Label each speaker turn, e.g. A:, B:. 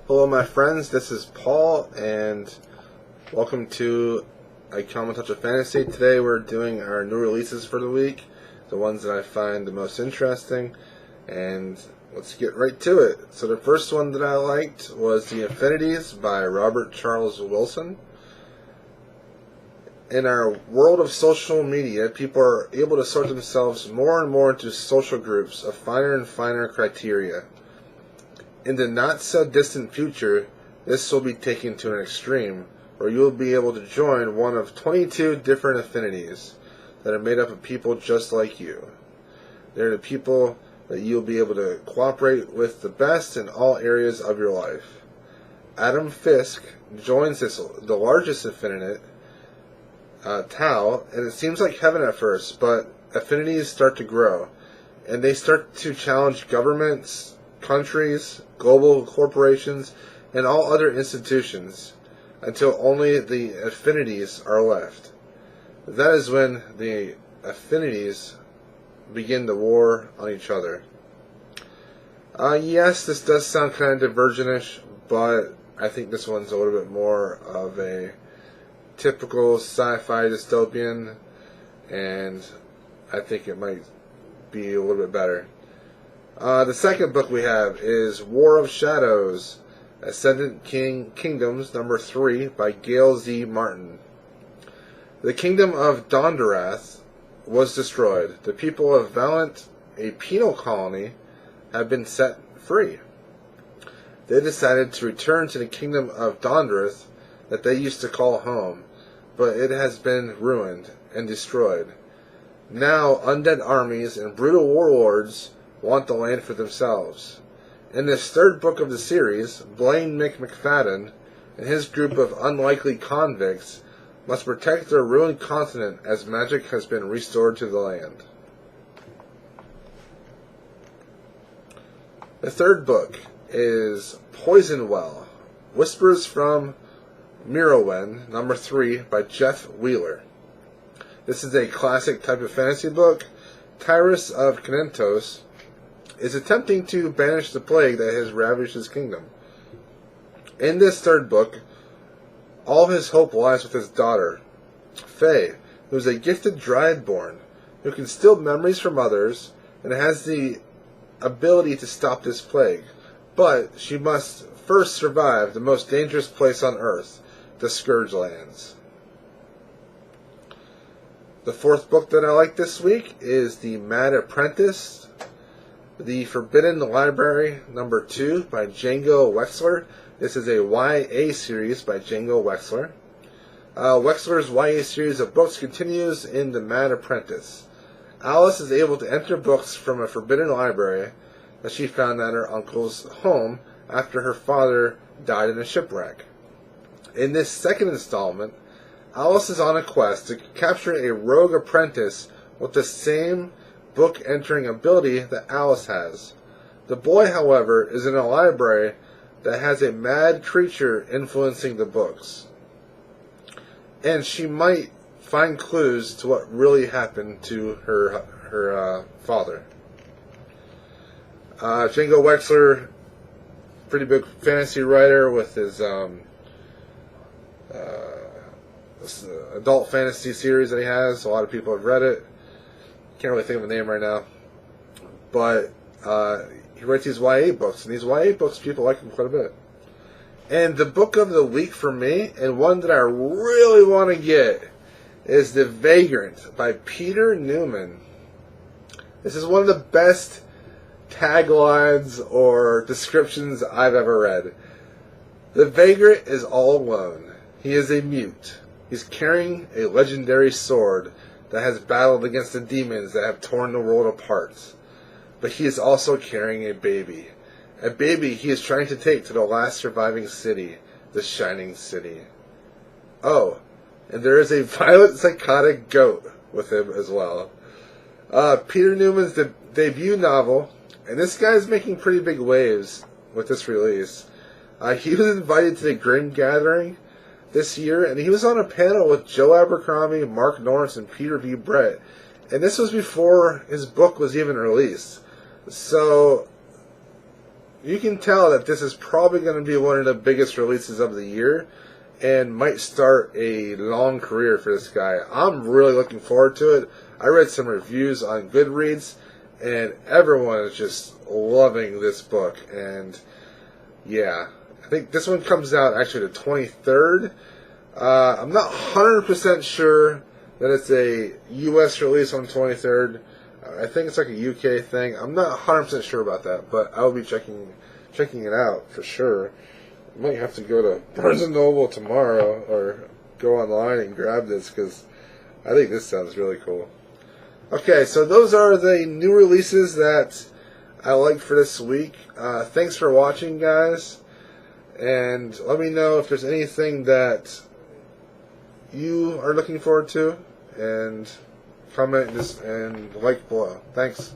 A: Hello my friends, this is Paul and welcome to A Common Touch of Fantasy. Today we're doing our new releases for the week, the ones that I find the most interesting, and let's get right to it. So the first one that I liked was The Affinities by Robert Charles Wilson. In our world of social media, people are able to sort themselves more and more into social groups of finer and finer criteria. In the not-so-distant future, this will be taken to an extreme, where you will be able to join one of 22 different affinities that are made up of people just like you. They're the people that you'll be able to cooperate with the best in all areas of your life. Adam Fisk joins the largest affinity, Tau, and it seems like heaven at first, but affinities start to grow, and they start to challenge governments, countries, global corporations, and all other institutions, until only the affinities are left. That is when the affinities begin the war on each other. Yes, this does sound kind of divergent-ish, but I think this one's a little bit more of a typical sci-fi dystopian, and I think it might be a little bit better. The second book we have is War of Shadows, Ascendant Kingdoms, number 3, by Gail Z. Martin. The kingdom of Dondorath was destroyed. The people of Vagrant, a penal colony, have been set free. They decided to return to the kingdom of Dondorath that they used to call home, but it has been ruined and destroyed. Now, undead armies and brutal warlords want the land for themselves. In this third book of the series, Blaine McFadden and his group of unlikely convicts must protect their ruined continent as magic has been restored to the land. The third book is Poisonwell, Whispers from Mirrorwen, number 3, by Jeff Wheeler. This is a classic type of fantasy book. Tyrus of Kenentos is attempting to banish the plague that has ravaged his kingdom. In this third book, all his hope lies with his daughter, Faye, who is a gifted Dragonborn who can steal memories from others and has the ability to stop this plague. But she must first survive the most dangerous place on Earth, the Scourgelands. The fourth book that I like this week is The Mad Apprentice, The Forbidden Library, number 2, by Django Wexler. This is a YA series by Django Wexler. Wexler's YA series of books continues in The Mad Apprentice. Alice is able to enter books from a forbidden library that she found at her uncle's home after her father died in a shipwreck. In this second installment, Alice is on a quest to capture a rogue apprentice with the same book-entering ability that Alice has. The boy, however, is in a library that has a mad creature influencing the books, and she might find clues to what really happened to her father. Django Wexler, pretty big fantasy writer with his adult fantasy series that he has. A lot of people have read it. Can't really think of a name right now, but he writes these YA books, and these YA books people like him quite a bit. And the book of the week for me, and one that I really want to get, is The Vagrant by Peter Newman. This is one of the best taglines or descriptions I've ever read. The Vagrant is all alone. He is a mute. He's carrying a legendary sword that has battled against the demons that have torn the world apart. But he is also carrying a baby. A baby he is trying to take to the last surviving city, the Shining City. Oh, and there is a violent, psychotic goat with him as well. Peter Newman's debut novel, and this guy's making pretty big waves with this release. He was invited to the Grim Gathering this year, and he was on a panel with Joe Abercrombie, Mark Norris, and Peter V. Brett. And this was before his book was even released. So you can tell that this is probably going to be one of the biggest releases of the year, and might start a long career for this guy. I'm really looking forward to it. I read some reviews on Goodreads, and everyone is just loving this book. And yeah, I think this one comes out actually the 23rd. I'm not 100% sure that it's a U.S. release on the 23rd. I think it's like a UK thing. I'm not 100% sure about that, but I'll be checking it out for sure. I might have to go to Barnes & Noble tomorrow or go online and grab this because I think this sounds really cool. Okay, so those are the new releases that I liked for this week. Thanks for watching, guys. And let me know if there's anything that you are looking forward to. And comment and like below. Thanks.